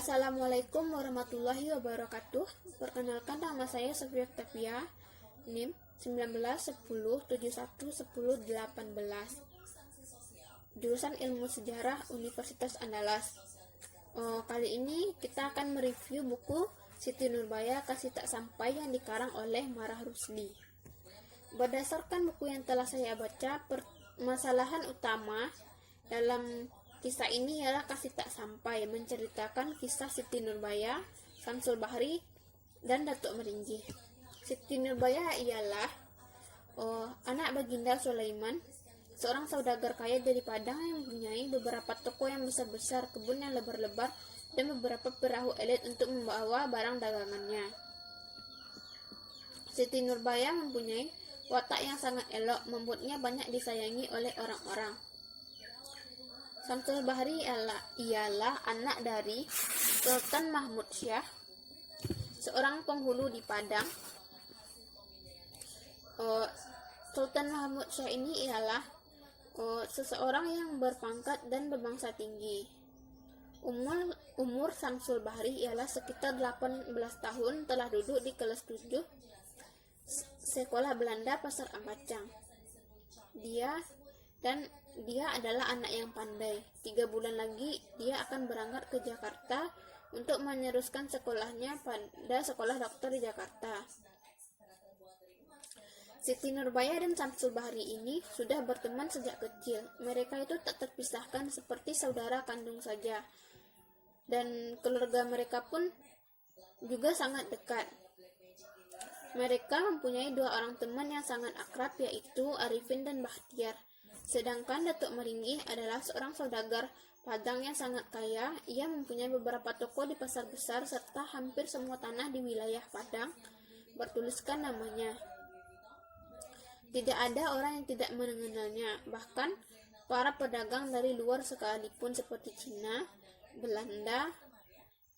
Assalamualaikum warahmatullahi wabarakatuh. Perkenalkan, nama saya Sofia Octavia, NIM 1910711018, jurusan Ilmu Sejarah Universitas Andalas. Kali ini kita akan mereview buku Siti Nurbaya Kasih Tak Sampai yang dikarang oleh Marah Rusli. Berdasarkan buku yang telah saya baca, permasalahan utama dalam kisah ini ialah kasih tak sampai, menceritakan kisah Siti Nurbaya, Samsul Bahri, dan Datuk Meringgi. Siti Nurbaya ialah anak Baginda Sulaiman, seorang saudagar kaya dari Padang yang mempunyai beberapa toko yang besar-besar, kebun yang lebar-lebar, dan beberapa perahu elit untuk membawa barang dagangannya. Siti Nurbaya mempunyai watak yang sangat elok, membuatnya banyak disayangi oleh orang-orang. Samsul Bahri ialah anak dari Sultan Mahmud Syah, seorang penghulu di Padang. Sultan Mahmud Syah ini ialah seseorang yang berpangkat dan berbangsa tinggi. Umur Samsul Bahri ialah sekitar 18 tahun, telah duduk di kelas 7 sekolah Belanda Pasar Ampacang. Dia adalah anak yang pandai. 3 bulan lagi dia akan berangkat ke Jakarta untuk meneruskan sekolahnya pada sekolah dokter di Jakarta. Siti Nurbaya dan Samsul Bahri ini sudah berteman sejak kecil. Mereka itu tak terpisahkan seperti saudara kandung saja. Dan keluarga mereka pun juga sangat dekat. Mereka mempunyai 2 orang teman yang sangat akrab, yaitu Arifin dan Bahtiar. Sedangkan Datuk Meringgi adalah seorang saudagar Padang yang sangat kaya. Ia mempunyai beberapa toko di pasar besar serta hampir semua tanah di wilayah Padang bertuliskan namanya. Tidak ada orang yang tidak mengenalnya, bahkan para pedagang dari luar sekalipun seperti Cina, Belanda,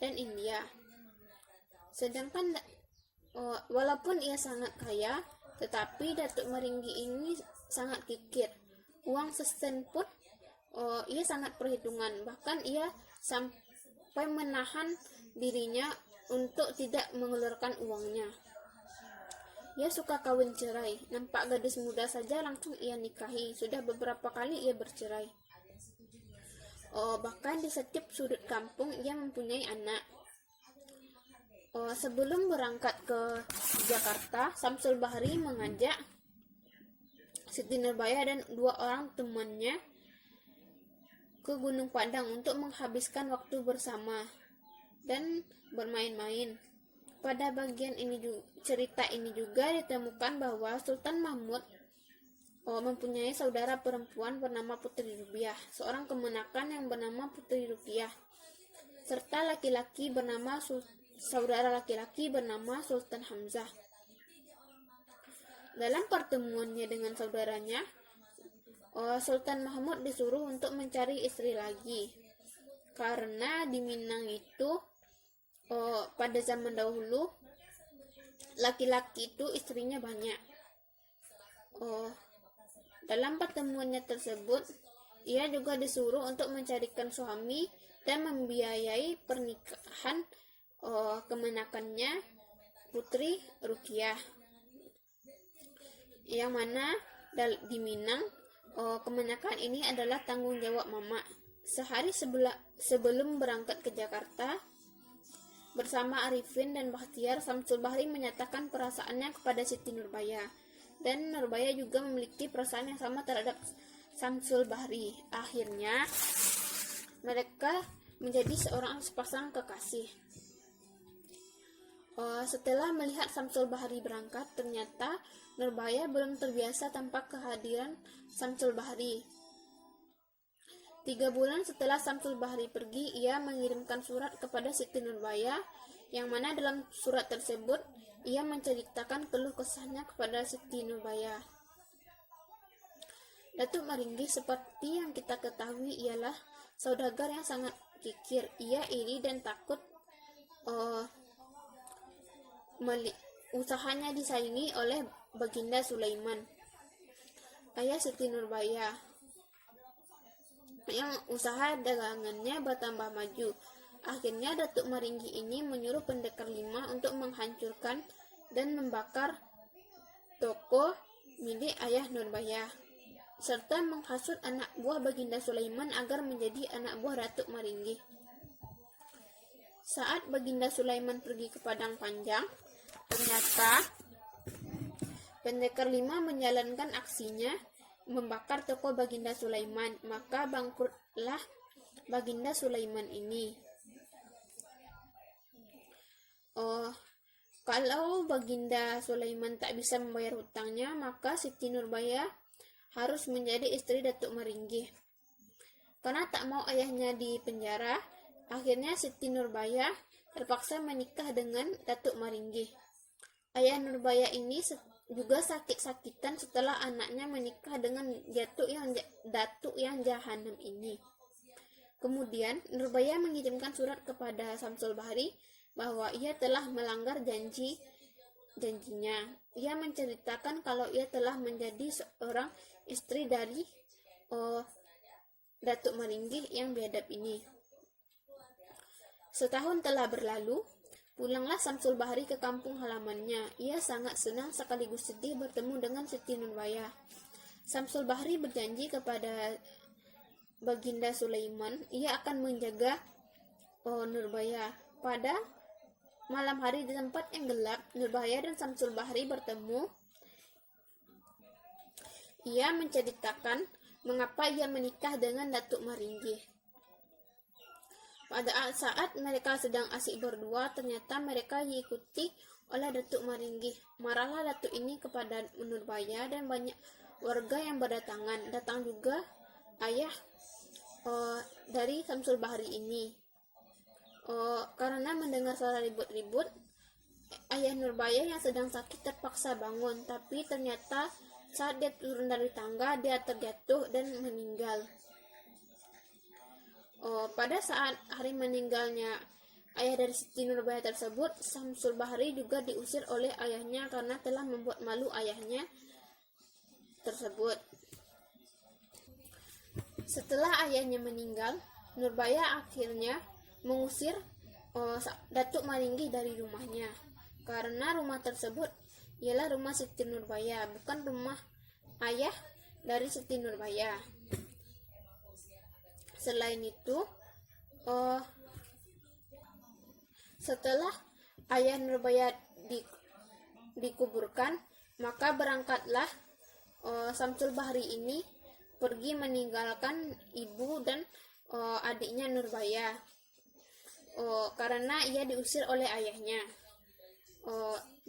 dan India. Sedangkan walaupun ia sangat kaya, tetapi Datuk Meringgi ini sangat kikir. Uang sesen pun ia sangat perhitungan, bahkan ia sampai menahan dirinya untuk tidak mengeluarkan uangnya. Ia suka kawin cerai, nampak gadis muda saja langsung ia nikahi. Sudah beberapa kali ia bercerai. Bahkan di setiap sudut kampung ia mempunyai anak. Sebelum berangkat ke Jakarta, Samsul Bahri mengajak Siti Nurbaya dan 2 orang temannya ke Gunung Padang untuk menghabiskan waktu bersama dan bermain-main. Pada bagian cerita ini juga ditemukan bahwa Sultan Mahmud mempunyai saudara perempuan bernama Putri Rupiah, seorang kemenakan yang bernama Putri Rupiah, serta saudara laki-laki bernama Sultan Hamzah. Dalam pertemuannya dengan saudaranya, Sultan Mahmud disuruh untuk mencari istri lagi, karena di Minang itu pada zaman dahulu laki-laki itu istrinya banyak. Dalam pertemuannya tersebut, ia juga disuruh untuk mencarikan suami dan membiayai pernikahan kemenakannya Putri Rukiah, yang mana di Minang kemenakan ini adalah tanggung jawab mama. Sehari sebelum berangkat ke Jakarta bersama Arifin dan Bahtiar, Samsul Bahri menyatakan perasaannya kepada Siti Nurbaya, dan Nurbaya juga memiliki perasaan yang sama terhadap Samsul Bahri. Akhirnya mereka menjadi seorang sepasang kekasih. Setelah melihat Samsul Bahri berangkat, ternyata Nurbaya belum terbiasa tanpa kehadiran Samsul Bahri. 3 bulan setelah Samsul Bahri pergi, ia mengirimkan surat kepada Siti Nurbaya, yang mana dalam surat tersebut ia menceritakan keluh kesahnya kepada Siti Nurbaya. Datuk Meringgi, seperti yang kita ketahui, ialah saudagar yang sangat kikir. Ia iri dan takut usahanya disaingi oleh Baginda Sulaiman, ayah Siti Nurbaya, yang usaha dagangannya bertambah maju. Akhirnya Datuk Maringgi ini menyuruh Pendekar Lima untuk menghancurkan dan membakar toko milik ayah Nurbaya, serta menghasut anak buah Baginda Sulaiman agar menjadi anak buah Datuk Maringgi. Saat Baginda Sulaiman pergi ke Padang Panjang, ternyata Pendekar Lima menjalankan aksinya membakar toko Baginda Sulaiman, maka bangkrutlah Baginda Sulaiman ini. Kalau Baginda Sulaiman tak bisa membayar hutangnya, maka Siti Nurbaya harus menjadi istri Datuk Maringgi. Karena tak mau ayahnya di penjara, akhirnya Siti Nurbaya terpaksa menikah dengan Datuk Maringgi. Ayah Nurbaya ini juga sakit-sakitan setelah anaknya menikah dengan Datuk yang jahanam ini. Kemudian Nurbaya mengirimkan surat kepada Samsul Bahri bahwa ia telah melanggar janjinya. Ia menceritakan kalau ia telah menjadi seorang istri dari Datuk Maringgi yang biadab ini. Setahun telah berlalu, pulanglah Samsul Bahri ke kampung halamannya. Ia sangat senang sekaligus sedih bertemu dengan Siti Nurbaya. Samsul Bahri berjanji kepada Baginda Sulaiman ia akan menjaga Nurbaya. Pada malam hari di tempat yang gelap, Nurbaya dan Samsul Bahri bertemu. Ia menceritakan mengapa ia menikah dengan Datuk Maringgi. Pada saat mereka sedang asik berdua, ternyata mereka diikuti oleh Datuk Maringgi. Marahlah Datuk ini kepada Nurbaya dan banyak warga yang berdatangan. Datang juga ayah dari Samsul Bahri ini. Karena mendengar suara ribut-ribut, ayah Nurbaya yang sedang sakit terpaksa bangun, tapi ternyata saat dia turun dari tangga, dia terjatuh dan meninggal. Pada saat hari meninggalnya ayah dari Siti Nurbaya tersebut, Samsul Bahri juga diusir oleh ayahnya karena telah membuat malu ayahnya tersebut. Setelah ayahnya meninggal, Nurbaya akhirnya mengusir Datuk Maringgi dari rumahnya, karena rumah tersebut ialah rumah Siti Nurbaya, bukan rumah ayah dari Siti Nurbaya. Selain itu, setelah ayah Nurbaya dikuburkan, maka berangkatlah Samsul Bahri ini pergi meninggalkan ibu dan adiknya Nurbaya. Karena ia diusir oleh ayahnya.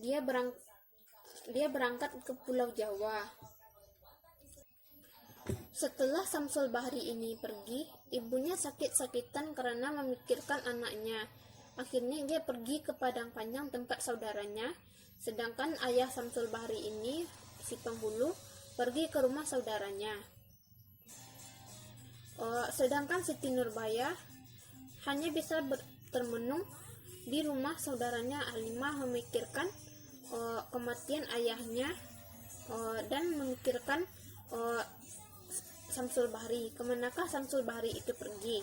Dia berangkat ke Pulau Jawa. Setelah Samsul Bahri ini pergi, ibunya sakit-sakitan karena memikirkan anaknya. Akhirnya dia pergi ke Padang Panjang tempat saudaranya, sedangkan ayah Samsul Bahri ini, si penghulu, pergi ke rumah saudaranya. Sedangkan Siti Nurbaya hanya bisa termenung di rumah saudaranya Halimah memikirkan kematian ayahnya dan memikirkan Samsul Bahri. Kemanakah Samsul Bahri itu pergi?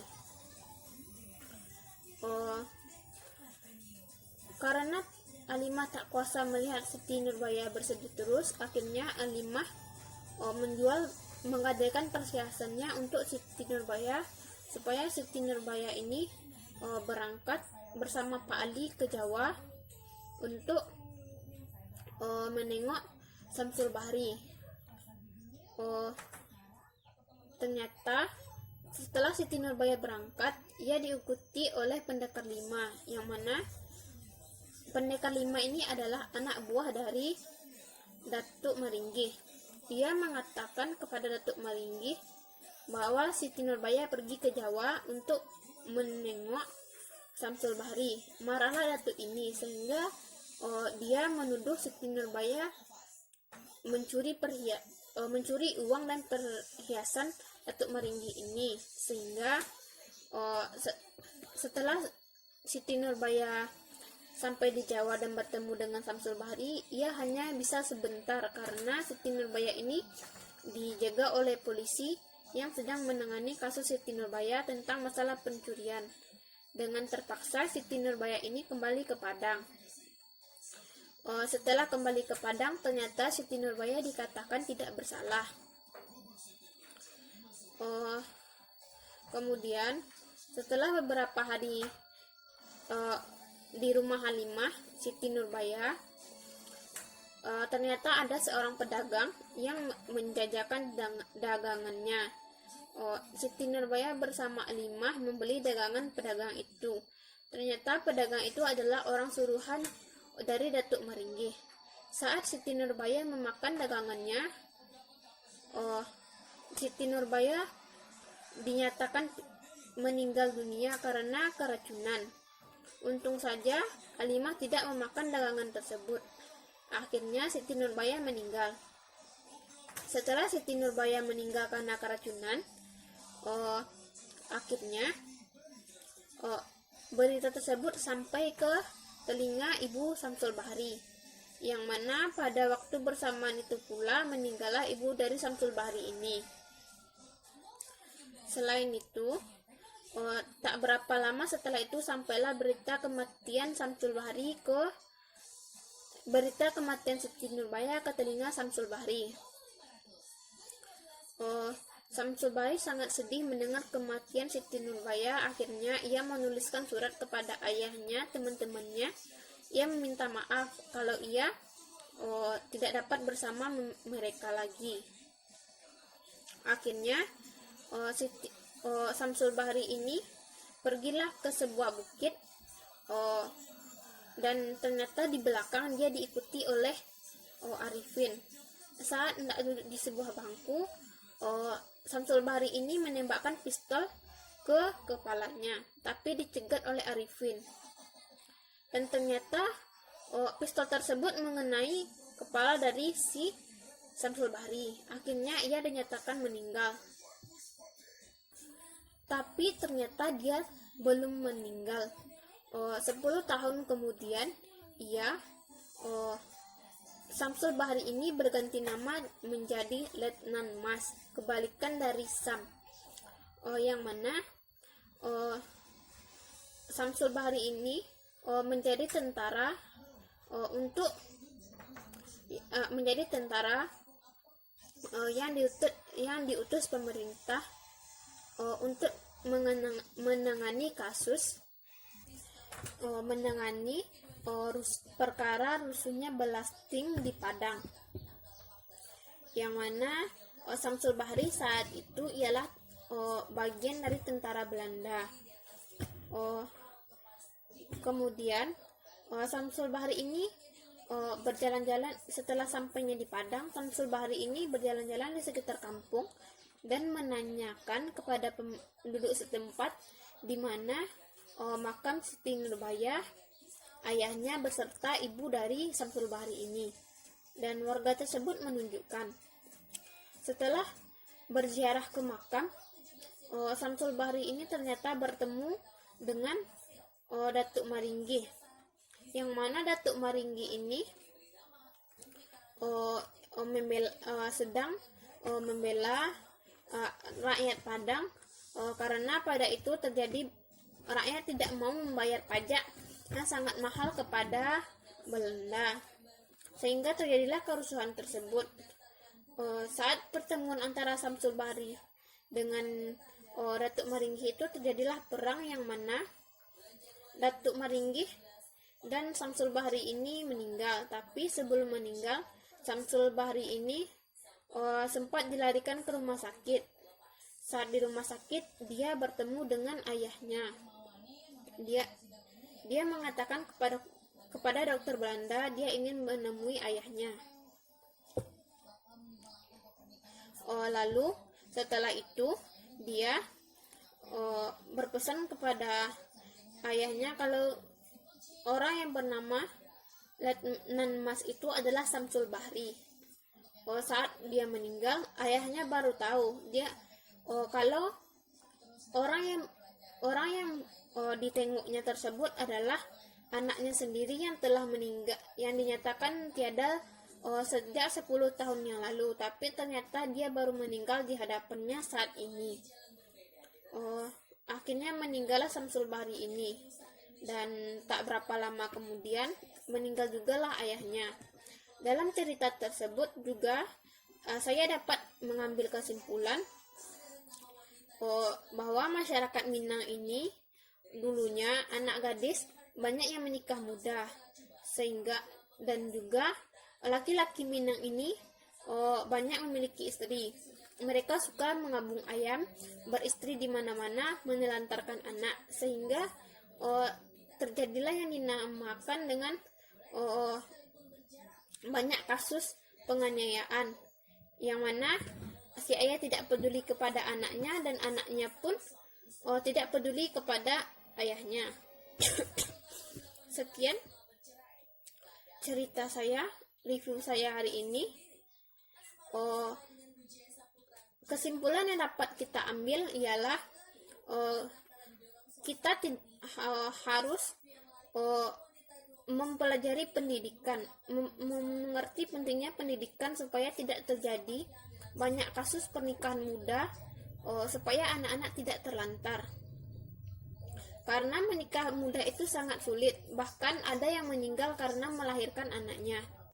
Karena Halimah tak kuasa melihat Siti Nurbaya bersedih terus, akhirnya Halimah menggadaikan perhiasannya untuk Siti Nurbaya supaya Siti Nurbaya ini berangkat bersama Pak Ali ke Jawa untuk menengok Samsul Bahri. Ternyata setelah Siti Nurbaya berangkat, ia diikuti oleh Pendekar Lima, yang mana Pendekar Lima ini adalah anak buah dari Datuk Maringgi. Ia mengatakan kepada Datuk Maringgi bahwa Siti Nurbaya pergi ke Jawa untuk menengok Samsul Bahri. Marahlah Datuk ini sehingga dia menuduh Siti Nurbaya mencuri uang dan perhiasan Datuk Maringgi ini, sehingga setelah Siti Nurbaya sampai di Jawa dan bertemu dengan Samsul Bahri, ia hanya bisa sebentar karena Siti Nurbaya ini dijaga oleh polisi yang sedang menangani kasus Siti Nurbaya tentang masalah pencurian. Dengan terpaksa Siti Nurbaya ini kembali ke Padang. Setelah kembali ke Padang, ternyata Siti Nurbaya dikatakan tidak bersalah. Kemudian setelah beberapa hari di rumah Halimah, Siti Nurbaya, ternyata ada seorang pedagang yang menjajakan dagangannya. Siti Nurbaya bersama Halimah membeli dagangan pedagang itu. Ternyata pedagang itu adalah orang suruhan dari Datuk Maringgih. Saat Siti Nurbaya memakan dagangannya, Siti Nurbaya dinyatakan meninggal dunia karena keracunan. Untung saja Halimah tidak memakan dagangan tersebut. Akhirnya Siti Nurbaya meninggal. Setelah Siti Nurbaya meninggal karena keracunan, akhirnya berita tersebut sampai ke telinga Ibu Samsul Bahri, yang mana pada waktu bersamaan itu pula meninggallah ibu dari Samsul Bahri ini. Selain itu, tak berapa lama setelah itu sampailah berita kematian Siti Nurbaya ke telinga Samsul Bahri. Samsul Bahri sangat sedih mendengar kematian Siti Nurbaya. Akhirnya ia menuliskan surat kepada ayahnya, teman-temannya. Ia meminta maaf kalau ia tidak dapat bersama mereka lagi. Akhirnya Samsul Bahri ini pergilah ke sebuah bukit, dan ternyata di belakang dia diikuti oleh Arifin. Saat hendak duduk di sebuah bangku, Samsul Bahri ini menembakkan pistol ke kepalanya, tapi dicegat oleh Arifin. Dan ternyata pistol tersebut mengenai kepala dari si Samsul Bahri. Akhirnya ia dinyatakan meninggal. Tapi ternyata dia belum meninggal. 10 tahun kemudian Samsul Bahri ini berganti nama menjadi Letnan Mas, kebalikan dari Sam, yang mana Samsul Bahri ini menjadi tentara yang diutus pemerintah untuk menangani kasus perkara rusuhnya Belasting di Padang, yang mana Samsul Bahri saat itu ialah bagian dari tentara Belanda. Kemudian Samsul Bahri ini berjalan-jalan. Setelah sampainya di Padang, Samsul Bahri ini berjalan-jalan di sekitar kampung dan menanyakan kepada penduduk setempat di mana makam Siti Nurbaya, ayahnya beserta ibu dari Samsul Bahri ini. Dan warga tersebut menunjukkan. Setelah berziarah ke makam, Samsul Bahri ini ternyata bertemu dengan Datuk Maringgih, yang mana Datuk Maringgih ini sedang membela rakyat Padang, karena pada itu terjadi rakyat tidak mau membayar pajak yang sangat mahal kepada Belanda, sehingga terjadilah kerusuhan tersebut. Saat pertemuan antara Samsul Bahri dengan Datuk Maringgih itu terjadilah perang, yang mana Datuk Maringgih dan Samsul Bahri ini meninggal. Tapi sebelum meninggal, Samsul Bahri ini sempat dilarikan ke rumah sakit. Saat di rumah sakit, dia bertemu dengan ayahnya. Dia mengatakan kepada dokter Belanda dia ingin menemui ayahnya. Lalu setelah itu dia berpesan kepada ayahnya kalau orang yang bernama Letnan Mas itu adalah Samsul Bahri. Saat dia meninggal, ayahnya baru tahu kalau orang yang ditengoknya tersebut adalah anaknya sendiri yang telah meninggal, yang dinyatakan tiada sejak 10 tahun yang lalu, tapi ternyata dia baru meninggal di hadapannya saat ini. akhirnya meninggallah Samsul Bahri ini, dan tak berapa lama kemudian meninggal jugalah ayahnya. Dalam cerita tersebut juga saya dapat mengambil kesimpulan bahwa masyarakat Minang ini dulunya anak gadis banyak yang menikah muda, sehingga dan juga laki-laki Minang ini banyak memiliki istri. Mereka suka mengabung ayam, beristri di mana-mana, menelantarkan anak, sehingga terjadilah yang dinamakan dengan banyak kasus penganiayaan, yang mana si ayah tidak peduli kepada anaknya dan anaknya pun tidak peduli kepada ayahnya. Sekian cerita saya, review saya hari ini. Kesimpulan yang dapat kita ambil ialah kita harus mempelajari pendidikan, mengerti pentingnya pendidikan supaya tidak terjadi banyak kasus pernikahan muda, supaya anak-anak tidak terlantar. Karena menikah muda itu sangat sulit, bahkan ada yang meninggal karena melahirkan anaknya.